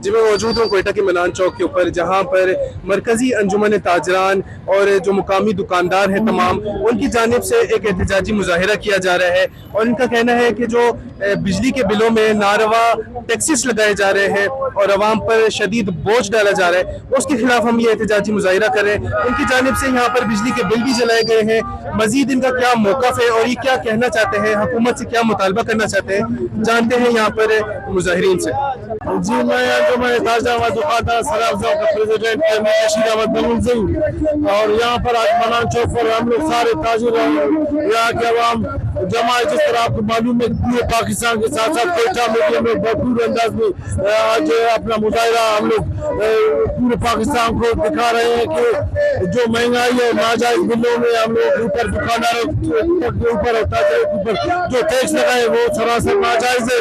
जी मैं मौजूद हूँ कोयटा के मनान चौक के ऊपर, जहाँ पर मरकजी अंजुमन ताजरान और जो मुकामी दुकानदार हैं तमाम, उनकी जानिब से एक एहतजाजी मुजाहिरा किया जा रहा है। और इनका कहना है कि जो बिजली के बिलों में नारवा टैक्सेस लगाए जा रहे हैं और आवाम पर शदीद बोझ डाला जा रहा है, उसके खिलाफ हम ये एहतजाजी मुजाहिरा कर रहे हैं। उनकी जानिब से यहाँ पर बिजली के बिल भी जलाए गए हैं। मजीद इनका क्या मौक़िफ़ है और ये क्या कहना चाहते हैं, हुकूमत से क्या मुतालबा करना चाहते हैं, जानते हैं यहाँ पर मुजाहिरीन से। जी मैं ताजदार दुकानदार सराफ का प्रेसिडेंट बशीर अहमद नूरज़ई, और यहाँ पर आज मनान चौक पर हम लोग सारे ताजिर यहाँ के अवाम जमा है। जिस तरह आपको मालूम है पूरे पाकिस्तान के साथ साथ कोयटा में भी हम लोग भरपूर अंदाज में आज अपना मुजाहिरा हम लोग पूरे पाकिस्तान को दिखा रहे हैं कि जो महंगाई और नाजायज बिलों में हम लोग ऊपर दुकानदारों के ऊपर और ताजिरों के ऊपर जो टैक्स लगाए वो सरासर नाजायज है।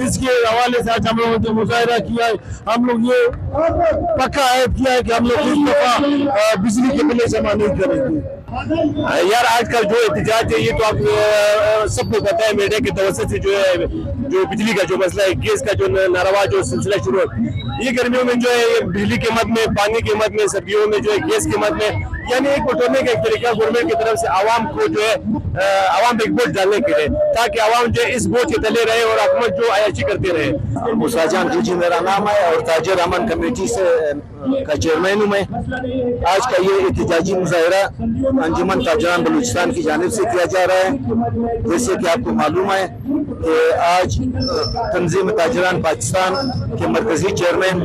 इसके हवाले से आज हम लोगों ने मुजाहिरा किया है। हम लोग ये पक्का ऐड किया है कि हम लोग इस दफा बिजली के बिल जमा नहीं करेंगे। यार आजकल जो एहतजाज है ये तो आप सबको पता है, मीडिया के तवज्जो से जो है जो बिजली का जो मसला है, गैस का जो नारवा जो सिलसिला शुरू है, ये गर्मियों में जो है ये बिजली की मद में, पानी की मद में, सर्दियों में जो है गैस की मद में, यानी एक बटोरने का एक तरीका गवर्नमेंट की तरफ से आवाम को जो है आवाम पे एक बोझ डालने के लिए, ताकि आवाम जो है इस बोझ के तले रहे और हुकूमत जो अयाशी करते रहे। मुसाजान जी मेरा नाम है और ताजर अमन कमेटी से का चेयरमैन हूँ मैं। आज का ये एहतजाजी मुजाहिरा अंजुमन ताजरान बलूचिस्तान की जानिब से किया जा रहा है। जैसे कि आपको मालूम है कि आज तंजीम ताजरान पाकिस्तान के मरकजी चेयरमैन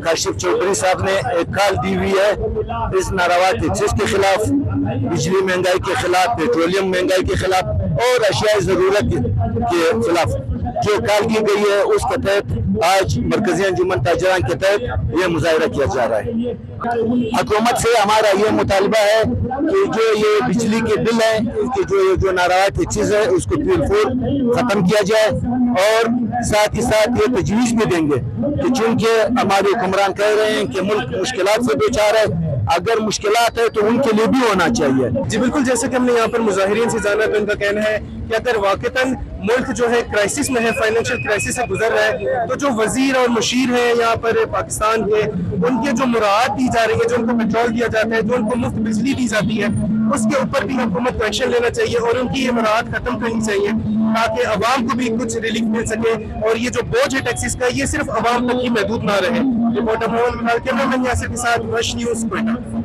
काशिफ चौधरी साहब ने एक कॉल दी हुई है इस नारवा टैक्सेस के खिलाफ, बिजली महंगाई के खिलाफ, पेट्रोलियम महंगाई के खिलाफ और अशियाई ज़रूरत के खिलाफ जो कॉल की गई है, उसके तहत आज मरकजी अंजुमन ताजरान के तहत यह मुजाहिरा किया जा रहा है। हुकूमत से हमारा ये मुतालबा है कि जो ये बिजली के बिल है, कि जो नारवा टैक्सेस है उसको खत्म किया जाए, और साथ ही साथ ये तजवीज़ भी देंगे कि चूंकि हमारे हुक्मरान कह रहे हैं कि मुल्क मुश्किलात से दो चार है, अगर मुश्किलात है तो उनके लिए भी होना चाहिए। जी बिल्कुल, जैसे कि हमने यहाँ पर मुजाहिरीन से जाना तो उनका कहना है कि अगर वाकईतन मुल्क जो है क्राइसिस में है, फाइनेंशियल क्राइसिस से गुजर रहा है, तो जो वजीर और मुशीर हैं यहाँ पर पाकिस्तान के, उनके जो मुराद दी जा रही है, जो उनको पेट्रोल दिया जाता है, जो उनको मुफ्त बिजली दी जाती है, उसके ऊपर भी हुकूमत को एक्शन लेना चाहिए और उनकी ये मुराद खत्म करनी चाहिए, ताकि अवाम को भी कुछ रिलीफ मिल सके और ये जो बोझ है टैक्सेस का ये सिर्फ अवाम तक ही महदूद ना रहे। रिपोर्टर मोहम्मद यासिर के साथ वश न्यूज़ कोयटा।